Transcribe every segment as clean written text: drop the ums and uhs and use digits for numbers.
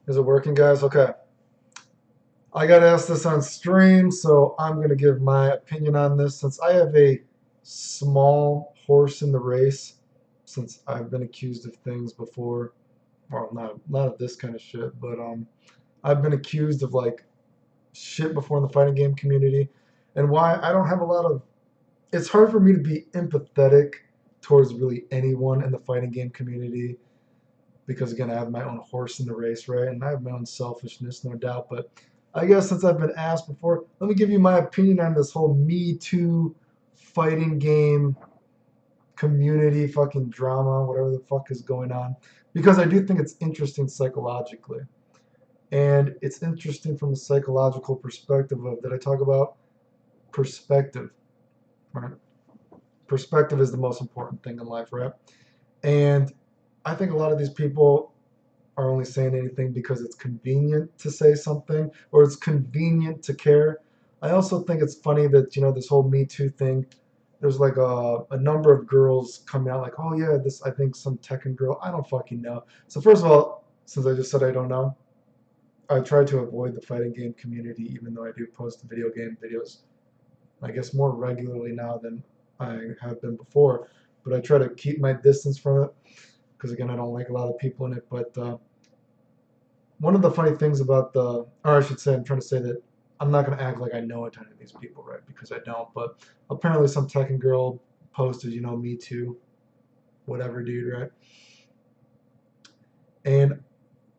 Is it working, guys? Okay. I got asked this on stream, so I'm going to give my opinion on this since I have a small horse in the race, since I've been accused of things before. Well, not of this kind of shit, but I've been accused of like shit before in the fighting game community, and why I don't have a lot of. It's hard for me to be empathetic towards really anyone in the fighting game community because again I have my own horse in the race, right? And I have my own selfishness, no doubt. But I guess since I've been asked before, let me give you my opinion on this whole Me Too fighting game community fucking drama, whatever the fuck is going on. Because I do think it's interesting psychologically. And it's interesting from a psychological perspective of that I talk about perspective, right? Perspective is the most important thing in life, right? And I think a lot of these people are only saying anything because it's convenient to say something or it's convenient to care. I also think it's funny that, this whole Me Too thing, there's like a number of girls coming out like, oh yeah, this, I think some Tekken girl, I don't fucking know. So first of all, since I just said I don't know, I try to avoid the fighting game community, even though I do post video game videos, I guess more regularly now than I have been before. But I try to keep my distance from it because again, I don't like a lot of people in it. But one of the funny things about or I should say, I'm trying to say that I'm not going to act like I know a ton of these people, right? Because I don't. But apparently, some Tekken girl posted, Me Too, whatever, dude, right? And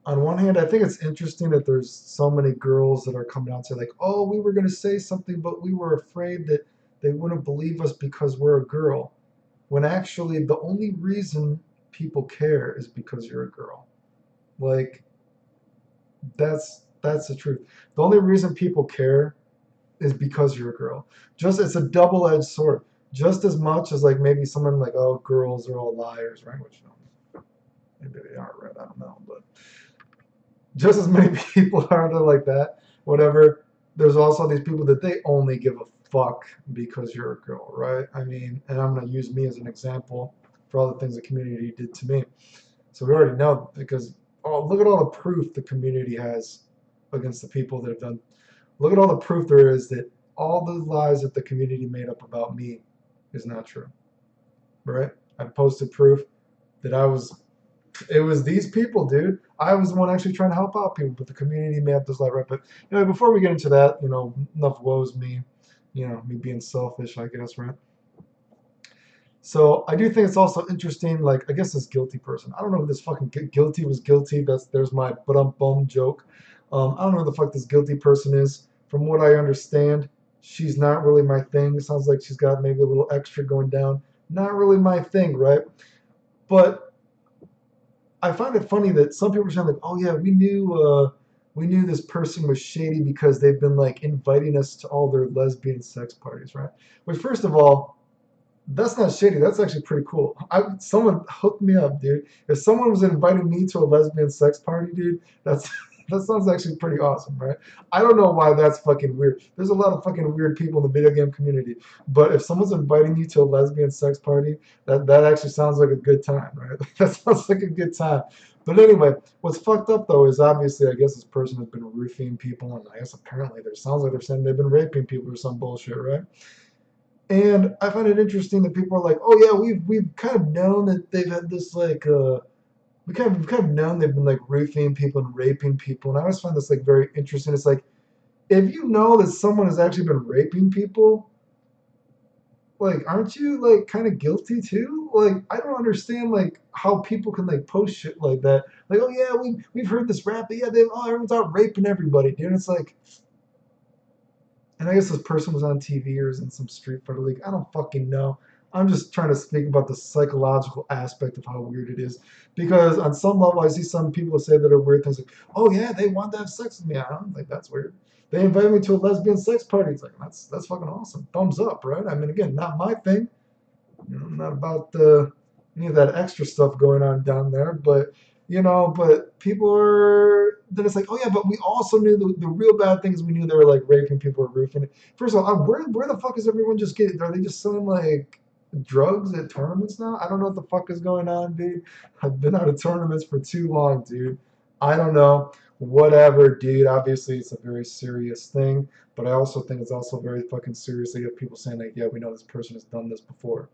on one hand, I think it's interesting that there's so many girls that are coming out and say like, "Oh, we were going to say something, but we were afraid that they wouldn't believe us because we're a girl." When actually, the only reason people care is because you're a girl. Like, that's the truth. The only reason people care is because you're a girl. Just it's a double-edged sword. Just as much as like maybe someone like, oh, girls are all liars, right? Which maybe they aren't, right? I don't know, but just as many people are there like that. Whatever. There's also these people that they only give a fuck because you're a girl, right? I mean, and I'm gonna use me as an example for all the things the community did to me. So we already know because look at all the proof the community has against the people that have done. Look at all the proof there is that all the lies that the community made up about me is not true. Right? I posted proof that I was. It was these people, dude. I was the one actually trying to help out people, but the community made up this lie, right? But before we get into that, enough woes me. Me being selfish, I guess, right? So I do think it's also interesting, like I guess this guilty person. I don't know if this fucking guilty was guilty. There's my but bum joke. I don't know who the fuck this guilty person is. From what I understand, she's not really my thing. Sounds like she's got maybe a little extra going down. Not really my thing, right? But I find it funny that some people are saying like, oh yeah, we knew this person was shady because they've been like inviting us to all their lesbian sex parties, right? Which first of all, that's not shady. That's actually pretty cool. Someone hooked me up, dude. If someone was inviting me to a lesbian sex party, dude, that's that sounds actually pretty awesome, right? I don't know why that's fucking weird. There's a lot of fucking weird people in the video game community, but if someone's inviting you to a lesbian sex party, that actually sounds like a good time, right? That sounds like a good time. But anyway, what's fucked up though is obviously I guess this person has been roofing people, and I guess apparently there sounds like they're saying they've been raping people or some bullshit, right? And I find it interesting that people are like, "Oh yeah, we've kind of known that they've had this like we've kind of known they've been like roofing people and raping people." And I always find this like very interesting. It's like if you know that someone has actually been raping people, like aren't you like kind of guilty too? Like I don't understand like how people can like post shit like that. Like, "Oh yeah, we've heard this rap, but yeah, everyone's out raping everybody, dude." And it's like, and I guess this person was on TV or was in some Street Fighter League. I don't fucking know. I'm just trying to speak about the psychological aspect of how weird it is. Because on some level, I see some people say that are weird things like, oh yeah, they want to have sex with me. I don't think that's weird. They invited me to a lesbian sex party. It's like, that's fucking awesome. Thumbs up, right? I mean, again, not my thing. Not about any of that extra stuff going on down there, but people are. Then it's like, oh yeah, but we also knew the real bad things. We knew they were like raping people or roofing it. First of all, where the fuck is everyone just getting? Are they just selling like drugs at tournaments now? I don't know what the fuck is going on, dude. I've been out of tournaments for too long, dude. I don't know. whatever, dude. Obviously, it's a very serious thing, but I also think it's also very fucking serious that you have people saying like, yeah, we know this person has done this before.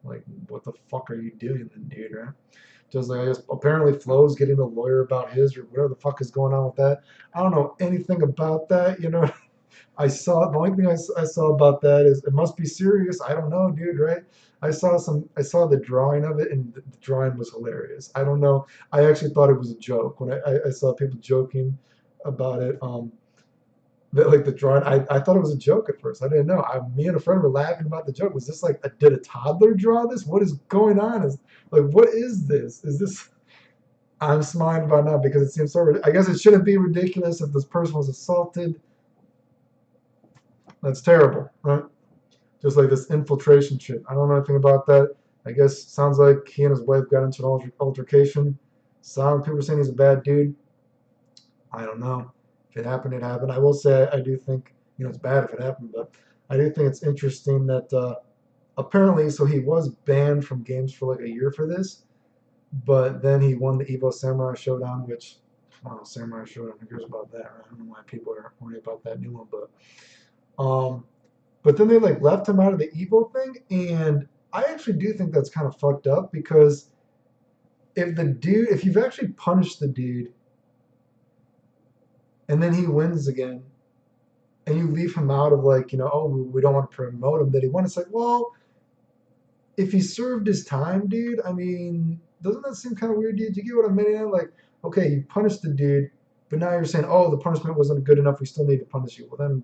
Like, what the fuck are you doing then, dude, right? Just like, I guess apparently Flo's getting a lawyer about his or whatever the fuck is going on with that. I don't know anything about that, you know. The only thing I saw about that is it must be serious. I don't know, dude, right? I saw the drawing of it, and the drawing was hilarious. I don't know. I actually thought it was a joke when I saw people joking about it. That like the drawing, I thought it was a joke at first. I didn't know. Me and a friend were laughing about the joke. Was this like, did a toddler draw this? What is going on? Is like, what is this? Is this? I'm smiling about now because it seems so. I guess it shouldn't be ridiculous if this person was assaulted. That's terrible, right? Just like this infiltration shit. I don't know anything about that. I guess sounds like he and his wife got into an altercation. Some people are saying he's a bad dude. I don't know. If it happened, it happened. I will say I do think, it's bad if it happened, but I do think it's interesting that apparently, so he was banned from games for like a year for this, but then he won the Evo Samurai Showdown, which, wow, Samurai Showdown, who cares about that, right? I don't know why people are worried about that new one, um, but then they like left him out of the Evo thing, and I actually do think that's kind of fucked up because if you've actually punished the dude and then he wins again, and you leave him out of like, oh, we don't want to promote him that he won. It's like, well, if he served his time, dude, I mean, doesn't that seem kind of weird, dude? You get what I'm meaning? Like, okay, you punished the dude, but now you're saying, oh, the punishment wasn't good enough. We still need to punish you. Well, then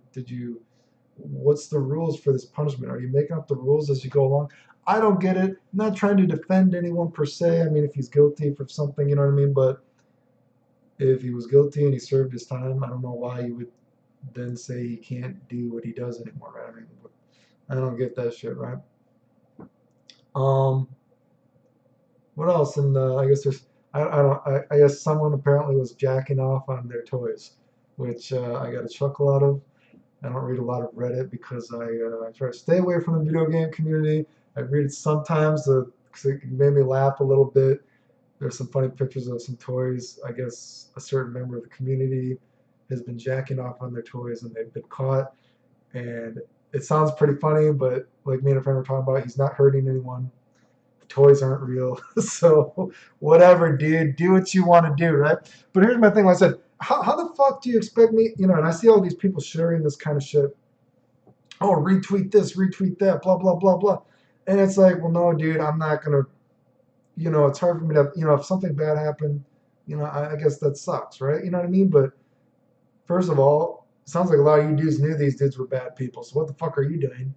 what's the rules for this punishment? Are you making up the rules as you go along? I don't get it. I'm not trying to defend anyone per se. I mean, if he's guilty for something, you know what I mean? But if he was guilty and he served his time, I don't know why you would then say he can't do what he does anymore, right? I mean, I don't get that shit, right? Um, what else? And I guess I guess someone apparently was jacking off on their toys, which I got a chuckle out of. I don't read a lot of Reddit because I try to stay away from the video game community. I read it sometimes because it made me laugh a little bit. There's some funny pictures of some toys. I guess a certain member of the community has been jacking off on their toys and they've been caught. And it sounds pretty funny, but like me and a friend were talking about, he's not hurting anyone. The toys aren't real. So whatever, dude. Do what you want to do, right? But here's my thing. Like I said, how the fuck do you expect me, and I see all these people sharing this kind of shit. Oh, retweet this, retweet that, blah, blah, blah, blah. And it's like, well, no, dude, I'm not going to, it's hard for me to, if something bad happened, I guess that sucks, right? You know what I mean? But first of all, it sounds like a lot of you dudes knew these dudes were bad people. So what the fuck are you doing?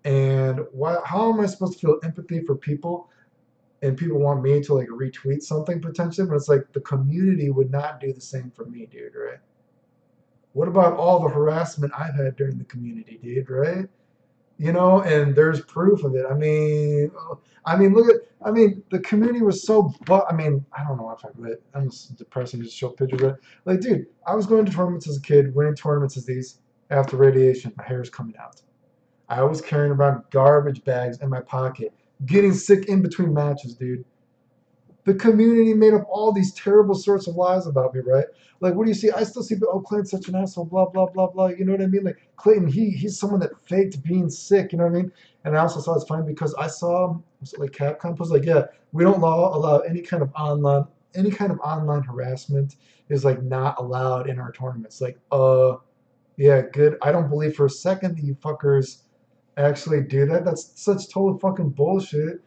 And how am I supposed to feel empathy for people and people want me to like retweet something potentially, but it's like the community would not do the same for me, dude, right? What about all the harassment I've had during the community, dude, right? And there's proof of it. The community was so, but I mean, I don't know if I read. I'm just depressing just to show pictures of it. Like, dude, I was going to tournaments as a kid, winning tournaments as these after radiation. My hair's coming out. I was carrying around garbage bags in my pocket, getting sick in between matches, dude. The community made up all these terrible sorts of lies about me, right? Like, what do you see? I still see, oh, Clayton's such an asshole, blah, blah, blah, blah. You know what I mean? Like, Clayton, he's someone that faked being sick, you know what I mean? And I also saw it's funny because I saw, was it like Capcom was like, yeah, we don't allow any kind of online harassment is like not allowed in our tournaments. Like, yeah, good. I don't believe for a second that you fuckers actually do that. That's such total fucking bullshit.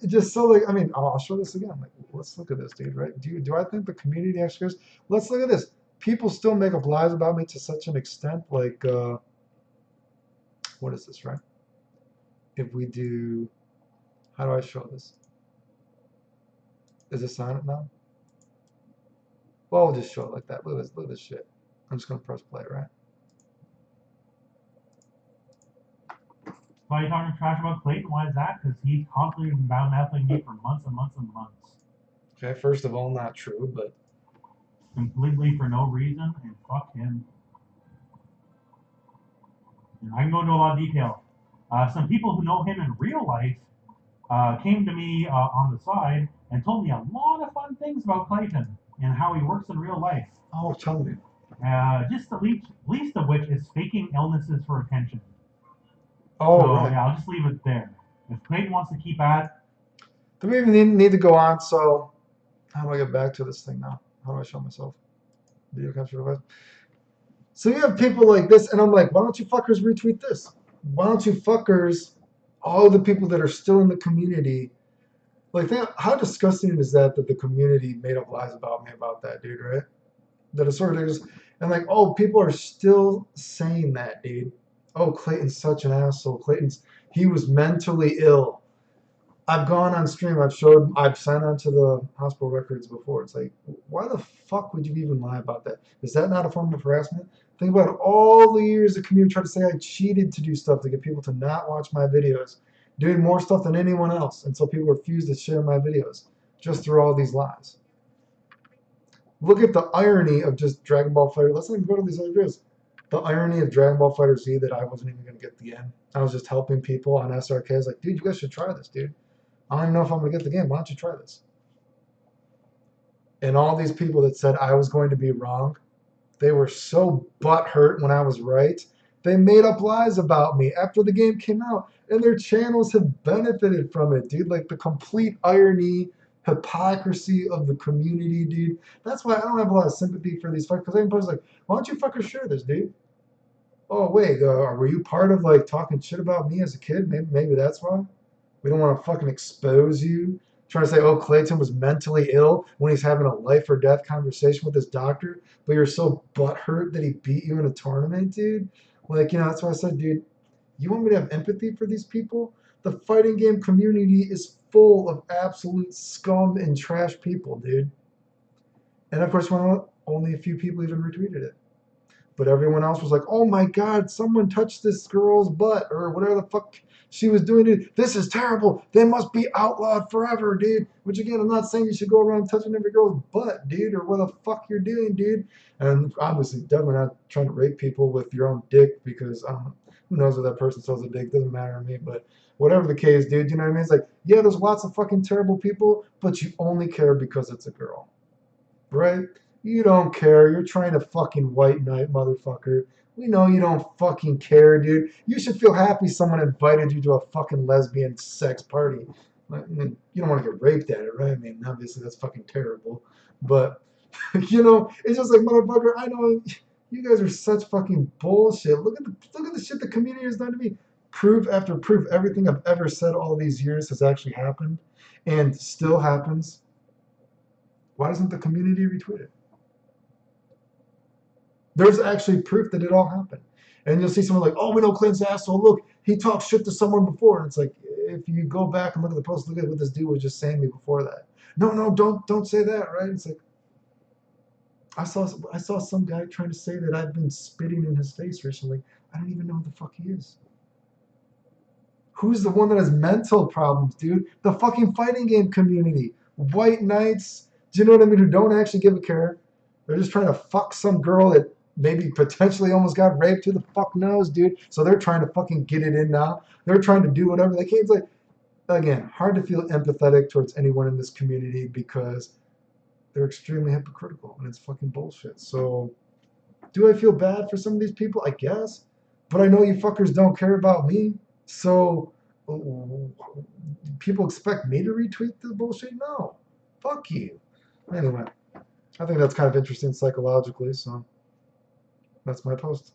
Just so like, I mean, I'll show this again. Like, let's look at this, dude. Right? Do I think the community actually cares? Let's look at this. People still make up lies about me to such an extent. Like, what is this? Right? If we do, how do I show this? Is this on it now? Well, we'll just show it like that. Look at this. Look at this shit. I'm just gonna press play, right? Why are you talking trash about Clayton? Why is that? Because he's constantly been bound mouthing me for months and months and months. Okay, first of all, not true, but completely for no reason, and fuck him. And I can go into a lot of detail. Some people who know him in real life came to me on the side and told me a lot of fun things about Clayton. and how he works in real life. Oh, tell me. Just the least of which is faking illnesses for attention. Oh, So right. yeah, I'll just leave it there. If Clayton wants to keep at, Do we even need to go on? So, how do I get back to this thing now? How do I show myself? Video capture device. So you have people like this, and I'm like, why don't you fuckers retweet this? Why don't you fuckers, all the people that are still in the community, like, how disgusting is that the community made up lies about me about that dude, right? That is sort of just, and like, oh, people are still saying that, dude. Oh, Clayton's such an asshole. He was mentally ill. I've gone on stream. I've signed on to the hospital records before. It's like, why the fuck would you even lie about that? Is that not a form of harassment? Think about all the years the community tried to say I cheated to do stuff to get people to not watch my videos, doing more stuff than anyone else, and so people refuse to share my videos just through all these lies. Look at the irony of just Dragon Ball Fighter. Let's not even go to these other videos. The irony of Dragon Ball Fighter Z that I wasn't even going to get the end. I was just helping people on SRK. I was like, dude, you guys should try this, dude. I don't even know if I'm going to get the game. Why don't you try this? And all these people that said I was going to be wrong, they were so butthurt when I was right. They made up lies about me after the game came out, and their channels have benefited from it, dude. Like the complete irony, hypocrisy of the community, dude. That's why I don't have a lot of sympathy for these fuckers. Because everybody's like, why don't you fuckers share this, dude? Oh, wait, were you part of like talking shit about me as a kid? Maybe that's why. We don't want to fucking expose you. Trying to say, oh, Clayton was mentally ill when he's having a life or death conversation with his doctor, but you're so butthurt that he beat you in a tournament, dude. Like, that's why I said, dude, you want me to have empathy for these people? The fighting game community is full of absolute scum and trash people, dude. And of course, only a few people even retweeted it. But everyone else was like, oh my God, someone touched this girl's butt or whatever the fuck she was doing. Dude. This is terrible. They must be outlawed forever, dude. Which again, I'm not saying you should go around touching every girl's butt, dude, or what the fuck you're doing, dude. And obviously, definitely not trying to rape people with your own dick because who knows what that person sells a dick. Doesn't matter to me. But whatever the case, dude, you know what I mean? It's like, yeah, there's lots of fucking terrible people, but you only care because it's a girl, right? You don't care. You're trying to fucking white knight, motherfucker. We know you don't fucking care, dude. You should feel happy someone invited you to a fucking lesbian sex party. I mean, you don't want to get raped at it, right? I mean, obviously that's fucking terrible. But, it's just like, motherfucker, I know you guys are such fucking bullshit. Look at the shit the community has done to me. Proof after proof, everything I've ever said all these years has actually happened and still happens. Why doesn't the community retweet it? There's actually proof that it all happened. And you'll see someone like, oh, we know Clinton's an asshole. Look, he talked shit to someone before. And it's like, if you go back and look at the post, look at what this dude was just saying to me before that. No, don't say that, right? It's like, I saw some guy trying to say that I've been spitting in his face recently. I don't even know who the fuck he is. Who's the one that has mental problems, dude? The fucking fighting game community. White knights, do you know what I mean? Who don't actually give a care. They're just trying to fuck some girl that maybe potentially almost got raped. Who the fuck knows, dude? So they're trying to fucking get it in now. They're trying to do whatever they can. It's like, again, hard to feel empathetic towards anyone in this community because they're extremely hypocritical and it's fucking bullshit. So, do I feel bad for some of these people? I guess. But I know you fuckers don't care about me. So, people expect me to retweet the bullshit? No. Fuck you. Anyway, I think that's kind of interesting psychologically, so that's my post.